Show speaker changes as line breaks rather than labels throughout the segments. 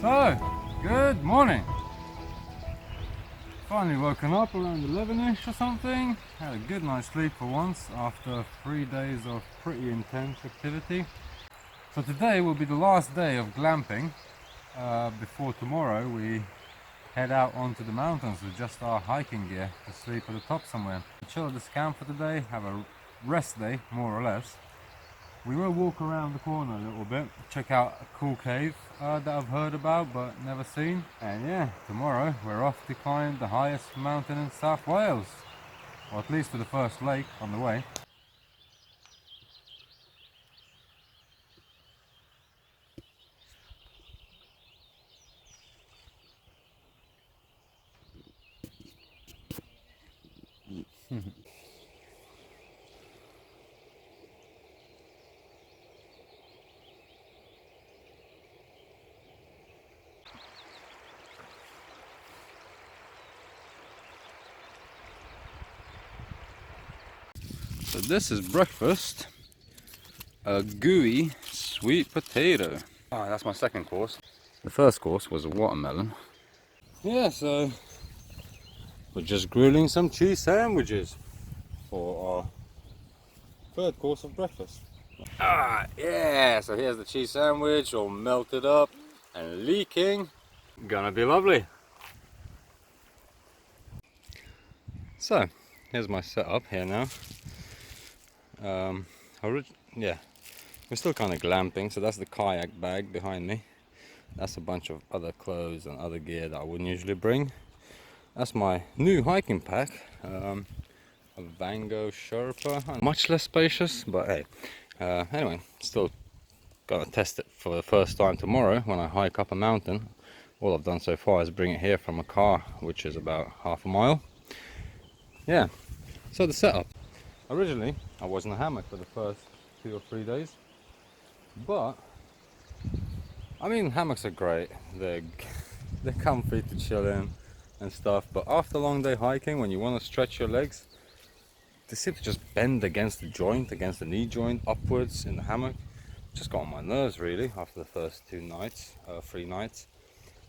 So, good morning. Finally woken up around 11ish or something. Had a good night's sleep for once after 3 days of pretty intense activity. So today will be the last day of glamping. Before tomorrow we head out onto the mountains with just our hiking gear to sleep at the top somewhere. Chill at this camp for today, have a rest day more or less. We will walk around the corner a little bit, check out a cool cave that I've heard about but never seen. And yeah, tomorrow we're off to climb the highest mountain in South Wales. Or at least to the first lake on the way. So this is breakfast, a gooey sweet potato. Oh, that's my second course. The first course was a watermelon. Yeah, so we're just grilling some cheese sandwiches for our third course of breakfast. Ah, yeah, so here's the cheese sandwich all melted up and leaking. Gonna be lovely. So, here's my setup here now. Yeah, we're still kind of glamping, so that's the kayak bag behind me. That's a bunch of other clothes and other gear that I wouldn't usually bring. That's my new hiking pack, a Vango Sherpa, much less spacious, but hey. Anyway, still gonna test it for the first time tomorrow when I hike up a mountain. All I've done so far is bring it here from a car, which is about half a mile. Yeah, so the setup. Originally, I was in a hammock for the first 2 or 3 days, but I mean, hammocks are great. They're comfy to chill in and stuff, but after a long day hiking, when you want to stretch your legs, they seem to just bend against the joint, against the knee joint, upwards in the hammock. Just got on my nerves really after the first 3 nights.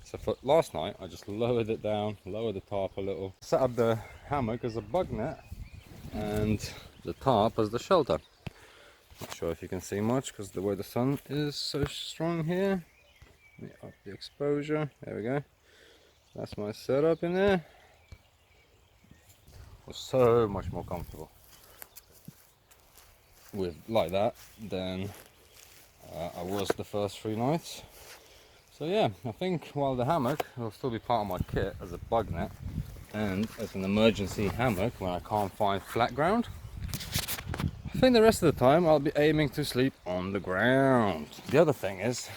So for last night, I just lowered it down, lowered the tarp a little, set up the hammock as a bug net and the tarp as the shelter. Not sure if you can see much because the way the sun is so strong here. Let me up the exposure, there we go. That's my setup in there. Was so much more comfortable with like that than I was the first 3 nights. So yeah, I think while the hammock will still be part of my kit as a bug net and as an emergency hammock when I can't find flat ground, I think the rest of the time I'll be aiming to sleep on the ground. The other thing is,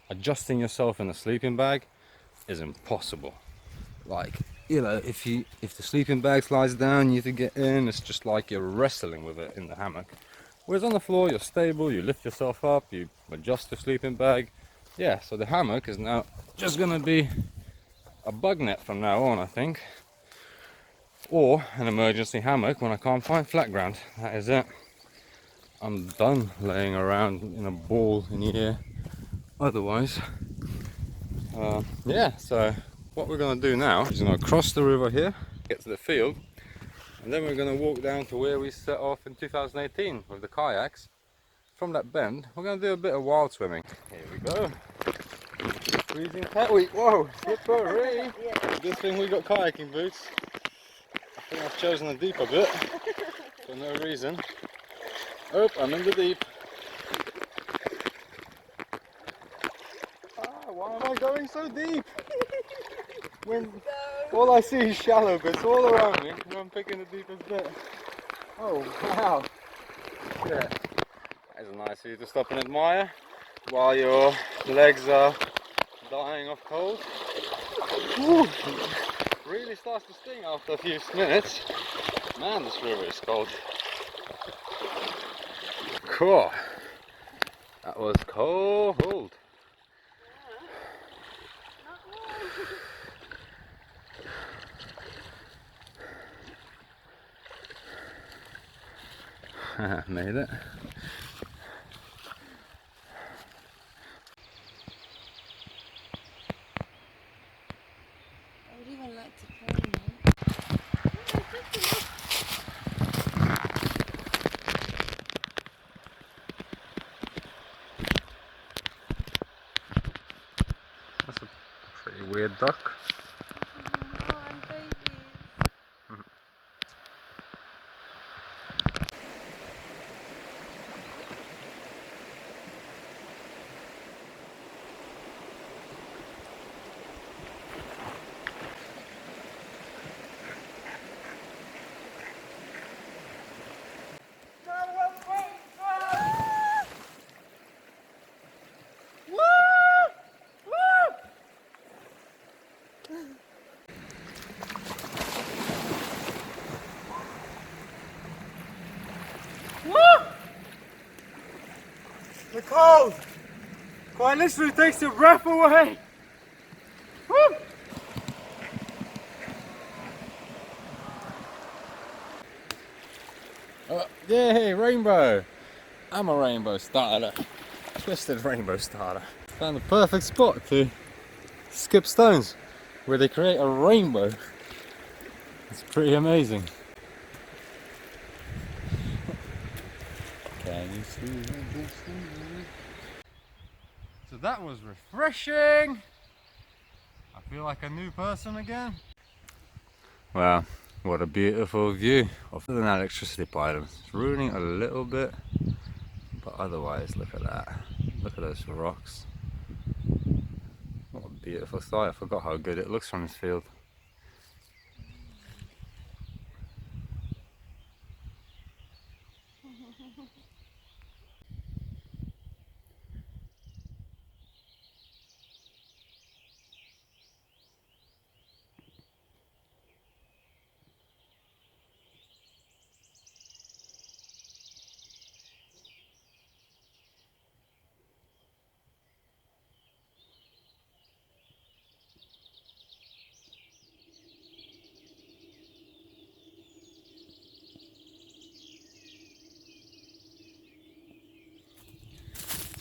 adjusting yourself in a sleeping bag is impossible. Like, you know, if the sleeping bag slides down, you need to get in. It's just like you're wrestling with it in the hammock. Whereas on the floor, you're stable, you lift yourself up, you adjust the sleeping bag. Yeah, so the hammock is now just gonna be a bug net from now on, I think. Or an emergency hammock when I can't find flat ground. That is it. I'm done laying around in a ball in here. Otherwise, yeah, so what we're going to do now is going to cross the river here, get to the field, and then we're going to walk down to where we set off in 2018 with the kayaks. From that bend, we're going to do a bit of wild swimming. Here we go. Freezing whoa, slippery! Good thing we got kayaking boots. I think I've chosen a deeper bit for no reason. Oh, I'm in the deep. Why am I going so deep? When all I see is shallow bits all around me, and I'm picking the deepest bit. Oh wow! Yeah, that's a nice view to stop and admire while your legs are dying of cold. Woo. Really starts to sting after a few minutes. Man, this river is cold. Cool. That was cold. Made it. a duck?
No, I'm baby.
The cold! Quite literally takes your breath away! Woo! Yay, rainbow! I'm a rainbow starter. Twisted rainbow starter. Found the perfect spot to skip stones where they create a rainbow. It's pretty amazing. Can you see the distance? So that was refreshing. I feel like a new person again. Wow, what a beautiful view of an electricity pylon. It's ruining a little bit, but otherwise look at that. Look at those rocks. What a beautiful sight. I forgot how good it looks from this field.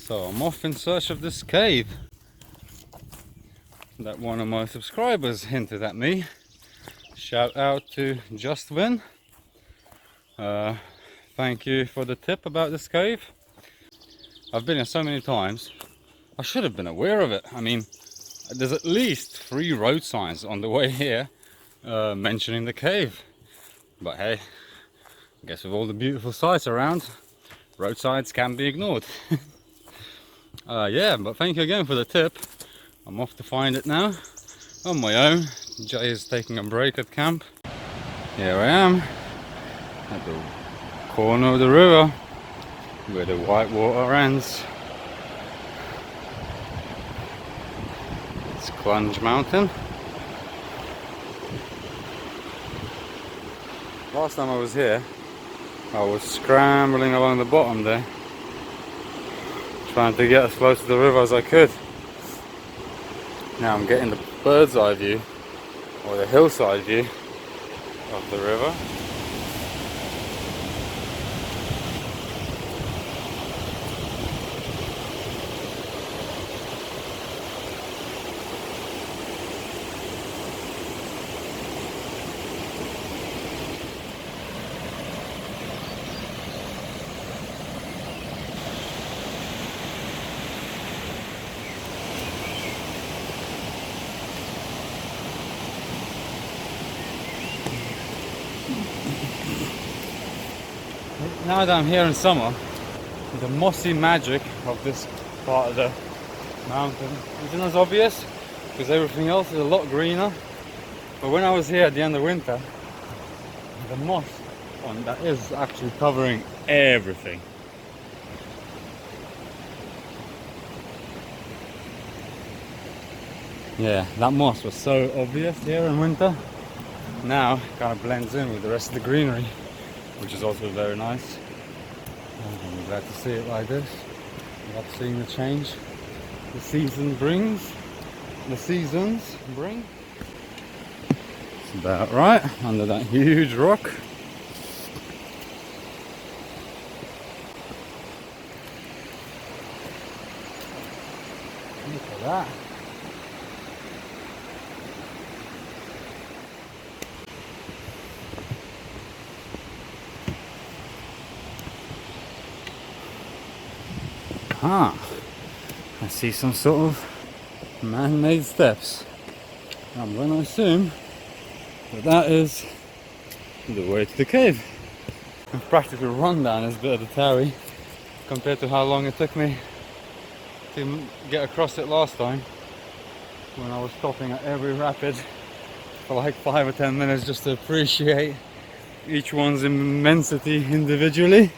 So I'm off in search of this cave that one of my subscribers hinted at me. Shout out to Justwin. Thank you for the tip about this cave. I've been here so many times. I should have been aware of it. I mean, there's at least 3 road signs on the way here mentioning the cave. But hey, I guess with all the beautiful sights around, roadsides can be ignored. Yeah, but thank you again for the tip. I'm off to find it now on my own. Jay is taking a break at camp. Here I am at the corner of the river where the white water ends. It's Clunge Mountain. Last time I was here, I was scrambling along the bottom there, trying to get as close to the river as I could. Now I'm getting the bird's eye view, or the hillside view of the river. Now that I'm here in summer, the mossy magic of this part of the mountain isn't as obvious because everything else is a lot greener. But when I was here at the end of winter, the moss on that is actually covering everything. Yeah, that moss was so obvious here in winter. Now it kind of blends in with the rest of the greenery, which is also very nice. I'm glad to see it like this. I love seeing the change the season brings. The seasons bring. It's about right under that huge rock. Look at that. Ah, I see some sort of man-made steps. I'm going to assume that that is the way to the cave. I've practically run down this bit of the Towie compared to how long it took me to get across it last time, when I was stopping at every rapid for like 5 or 10 minutes just to appreciate each one's immensity individually.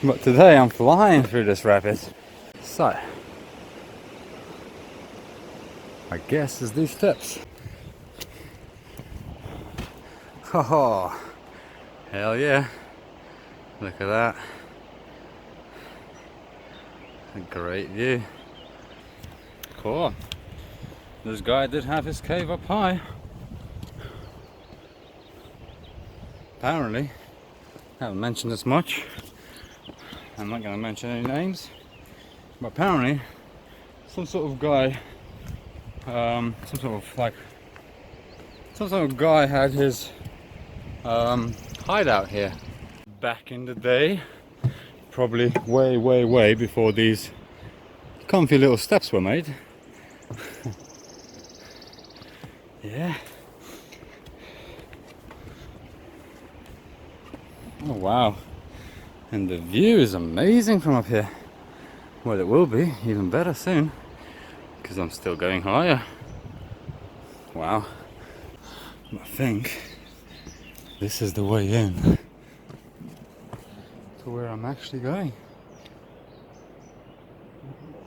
But today I'm flying through this rapid. So, I guess it's these steps. Oh, hell yeah. Look at that. A great view. Cool. This guy did have his cave up high. Apparently, I haven't mentioned this much. I'm not going to mention any names. But apparently, some sort of guy, some sort of guy had his hideout here back in the day, probably way before these comfy little steps were made. Yeah. Oh wow, and the view is amazing from up here. Well, it will be even better soon because I'm still going higher. Wow. I think this is the way in to where I'm actually going.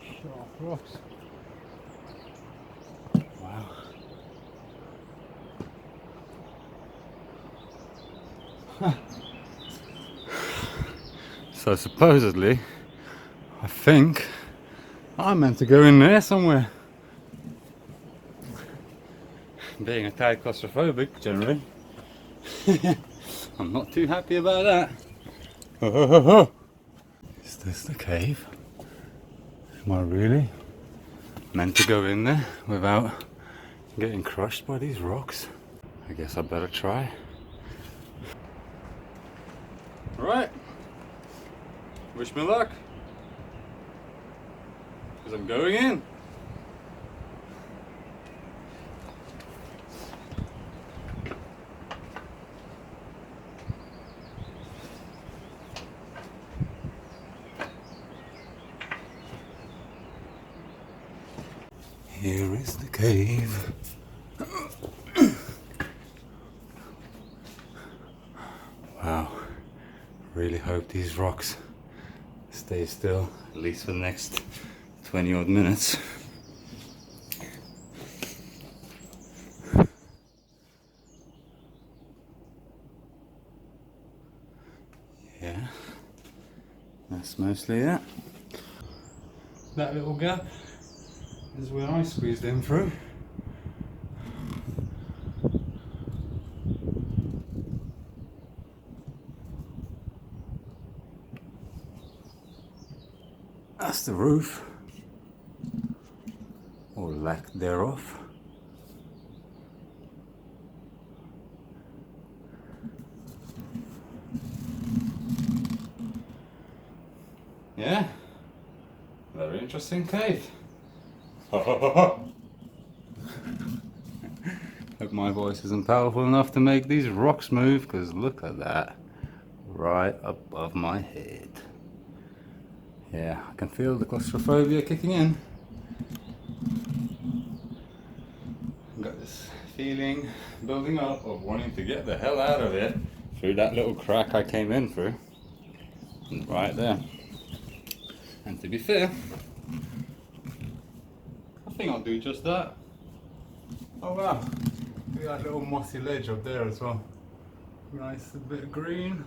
Sharp rocks. Wow. So supposedly, I think I'm meant to go in there somewhere. Being a tad claustrophobic generally, I'm not too happy about that. Is this the cave? Am I really meant to go in there without getting crushed by these rocks? I guess I better try. Right. Wish me luck. Because I'm going in. Here is the cave. Wow. Really hope these rocks stay still, at least for the next 20 odd minutes. Yeah, that's mostly it. That little gap is where I squeezed in through. That's the roof, or lack thereof. Yeah, very interesting cave. Hope my voice isn't powerful enough to make these rocks move, because look at that, right above my head. Yeah, I can feel the claustrophobia kicking in. I've got this feeling building up of wanting to get the hell out of it through that little crack I came in through. Right there. And to be fair, I think I'll do just that. Oh wow, look at that little mossy ledge up there as well. Nice bit of green.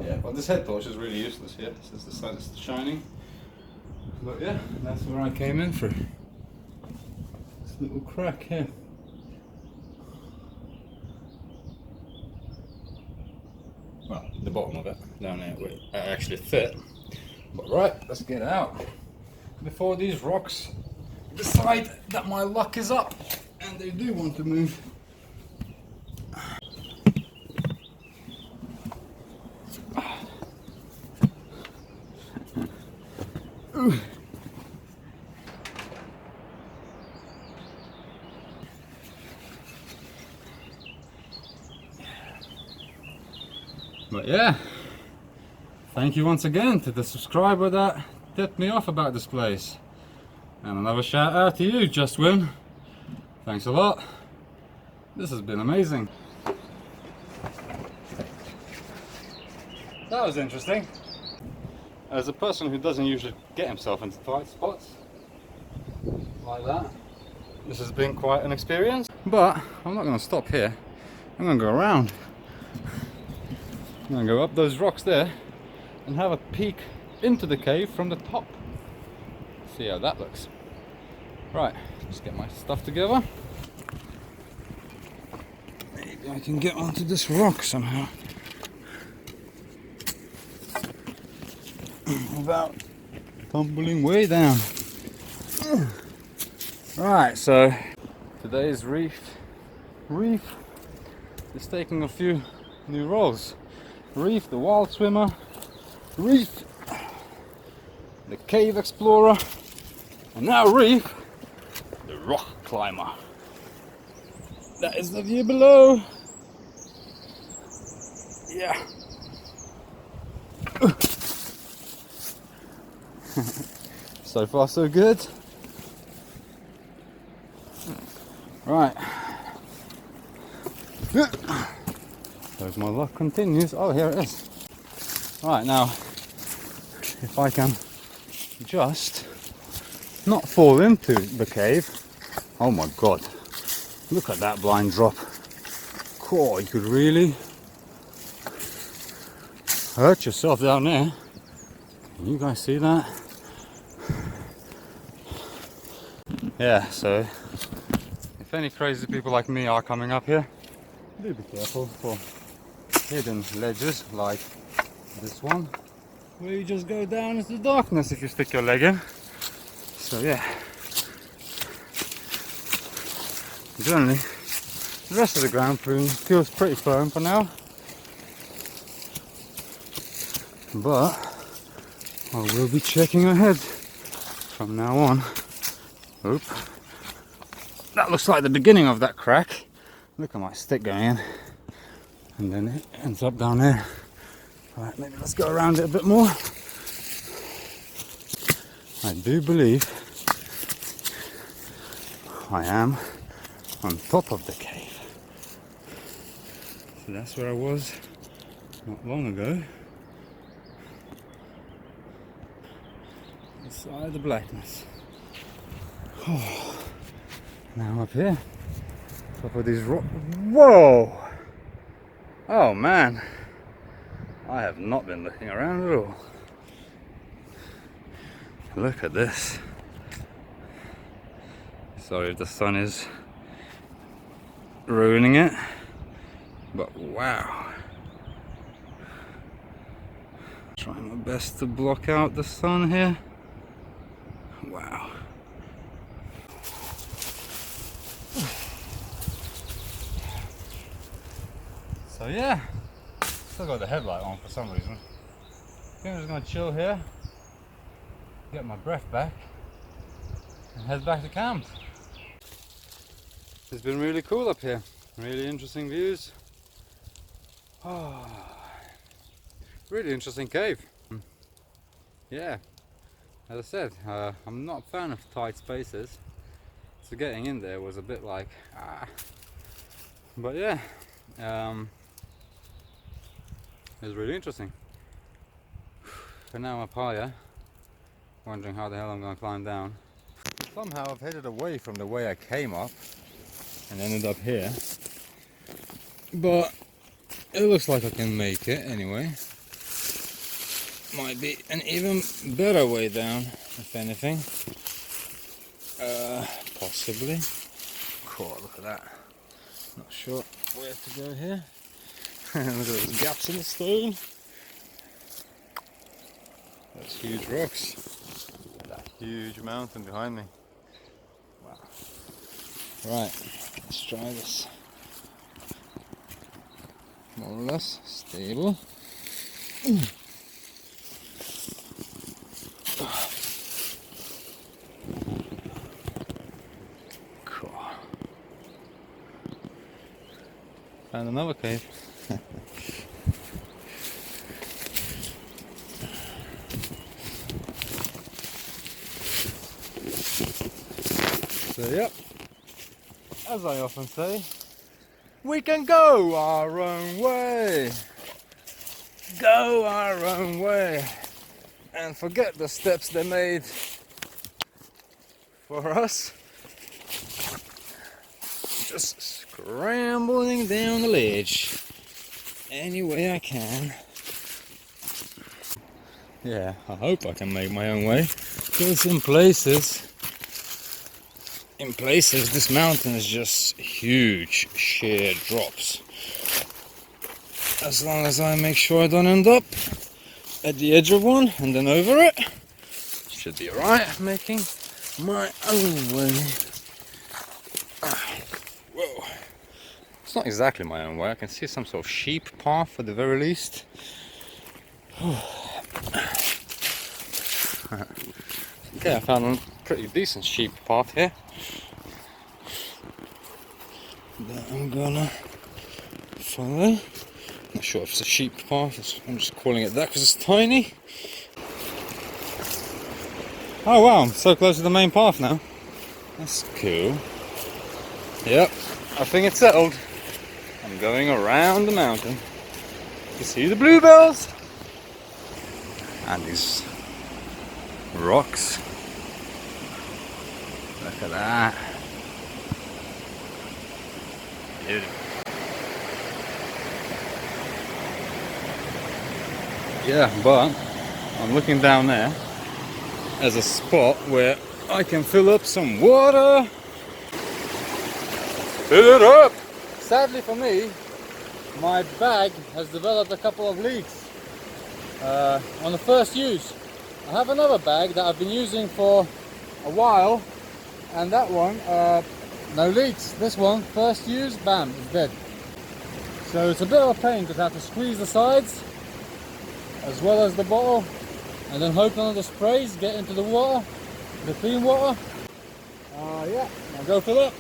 Yeah, well this head torch is really useless here since the sun is shining. But yeah, that's where I came in through. This little crack here. Well, the bottom of it, down there where it actually fit. But right, let's get out before these rocks decide that my luck is up and they do want to move. But yeah, thank you once again to the subscriber that tipped me off about this place. And another shout out to you, Just Win. Thanks a lot. This has been amazing. That was interesting. As a person who doesn't usually get himself into tight spots like that, this has been quite an experience. But I'm not going to stop here. I'm going to go around. I'm going to go up those rocks there and have a peek into the cave from the top. See how that looks. Right, just get my stuff together. Maybe I can get onto this rock somehow without tumbling way down. Right, so today's Reef is taking a few new roles. Reef, the wild swimmer. Reef, the cave explorer. And now Reef, the rock climber. That is the view below. Yeah. So far so good. Right. There's my luck continues. Oh, here it is. Right, now, if I can just not fall into the cave. Oh my god. Look at that blind drop. Cool, you could really hurt yourself down there. Can you guys see that? Yeah, so if any crazy people like me are coming up here, do be careful for hidden ledges like this one, where you just go down into the darkness if you stick your leg in. So yeah, generally the rest of the ground feels pretty firm for now, but I will be checking ahead from now on. Oop. That looks like the beginning of that crack. Look at my stick going in, and then it ends up down there. Right, maybe let's go around it a bit more. I do believe I am on top of the cave. So that's where I was not long ago. Inside the blackness. Oh. Now I'm up here, top of these rocks. Whoa! Oh man, I have not been looking around at all. Look at this. Sorry if the sun is ruining it, but wow. Trying my best to block out the sun here. Wow. So yeah, still got the headlight on for some reason. I think I'm just gonna chill here, get my breath back, and head back to camp. It's been really cool up here, really interesting views. Oh, really interesting cave. Yeah, as I said, I'm not a fan of tight spaces, so getting in there was a bit like, but yeah. It was really interesting. For now I'm up higher, wondering how the hell I'm going to climb down. Somehow I've headed away from the way I came up and ended up here. But it looks like I can make it anyway. Might be an even better way down, if anything. Possibly. Cool, look at that. Not sure where to go here. Look at those gaps in the stone. Those huge rocks. That huge mountain behind me. Wow. Right, let's try this. More or less stable. Cool. Found another cave. So yep, as I often say, we can go our own way. Go our own way. And forget the steps they made for us. Just scrambling down the ledge any way I can. Yeah, I hope I can make my own way. Because in places this mountain is just huge sheer drops. As long as I make sure I don't end up at the edge of one and then over it, should be alright making my own way. Whoa. It's not exactly my own way. I can see some sort of sheep path at the very least. Okay, I found a pretty decent sheep path here that I'm gonna follow. Not sure if it's a sheep path, I'm just calling it that because it's tiny. Oh wow, I'm so close to the main path now. That's cool. Yep, I think it's settled. I'm going around the mountain to see the bluebells and these rocks. Look at that. Beautiful. Yeah, but I'm looking down there as a spot where I can fill up some water. Fill it up! Sadly for me, my bag has developed a couple of leaks on the first use. I have another bag that I've been using for a while, and that one, no leaks. This one, first use, bam, it's dead. So it's a bit of a pain because I have to squeeze the sides as well as the bottle, and then hope none of the sprays get into the water, the clean water. Yeah, I'll go fill up.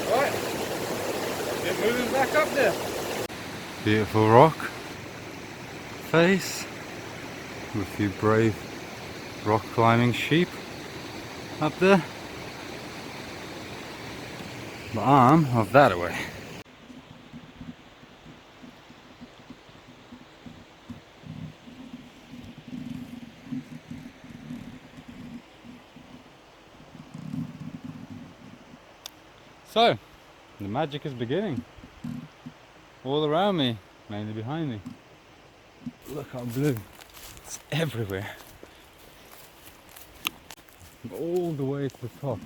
Right, get moving back up there. Beautiful rock face with a few brave rock climbing sheep up there. But I'm off that away. So, the magic is beginning. All around me, mainly behind me. Look how blue. It's everywhere. All the way to the top.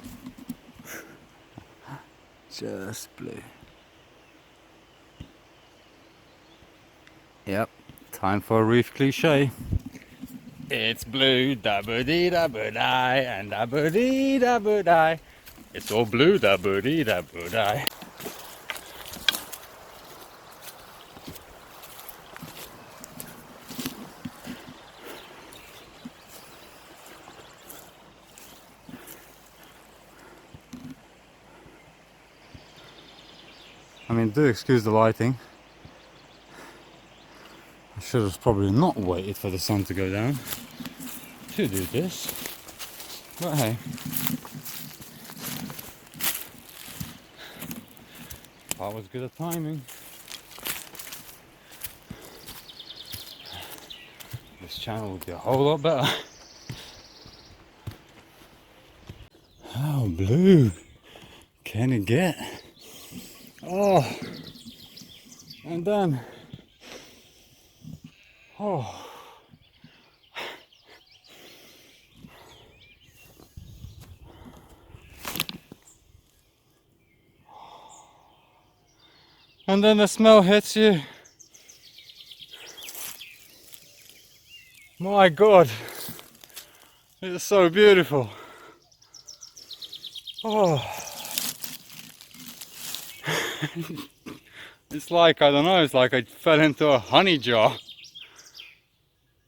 Just blue. Yep, time for a reef cliche. It's blue, da-ba-dee-da-ba-die, and da-ba-dee-da-ba-die. It's all blue, da-ba-dee-da-ba-die. I mean, do excuse the lighting. I should have probably not waited for the sun to go down to do this. But hey. That was good at timing. This channel would be a whole lot better. How blue can it get? Oh, and then, oh, and then the smell hits you. My God, it's so beautiful. Oh. It's like, I don't know, it's like I fell into a honey jar.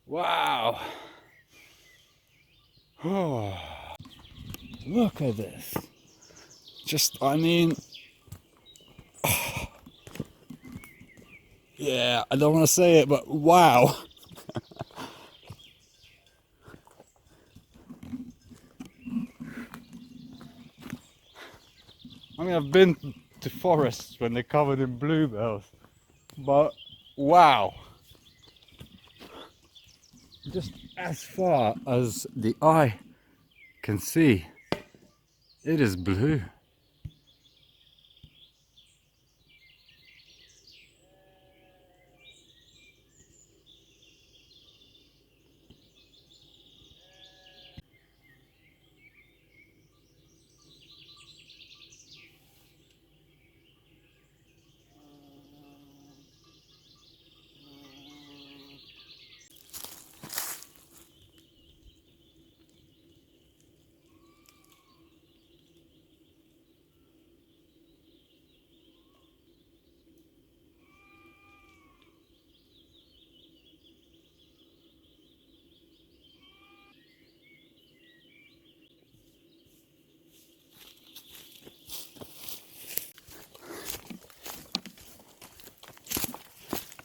Wow. Oh. Look at this. Just, I mean, yeah, I don't want to say it, but wow. I mean, I've been to forests when they're covered in bluebells, but wow. Just as far as the eye can see, it is blue.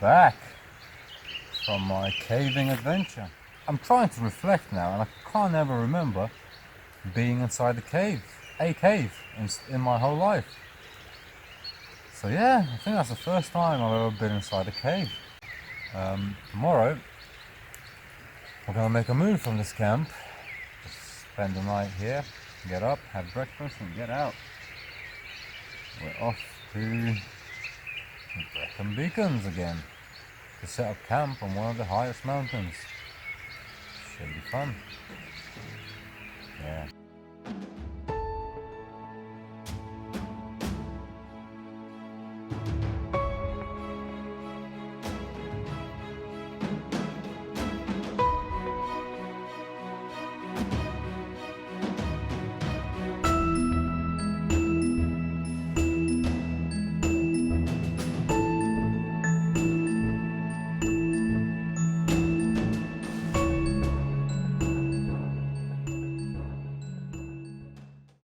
Back from my caving adventure. I'm trying to reflect now, and I can't ever remember being inside a cave in my whole life. So yeah, I think that's the first time I've ever been inside a cave. Tomorrow we're gonna make a move from this camp. Just spend the night here, get up, have breakfast, and get out. We're off to Brecon Beacons again to set up camp on one of the highest mountains. Should be fun. Yeah.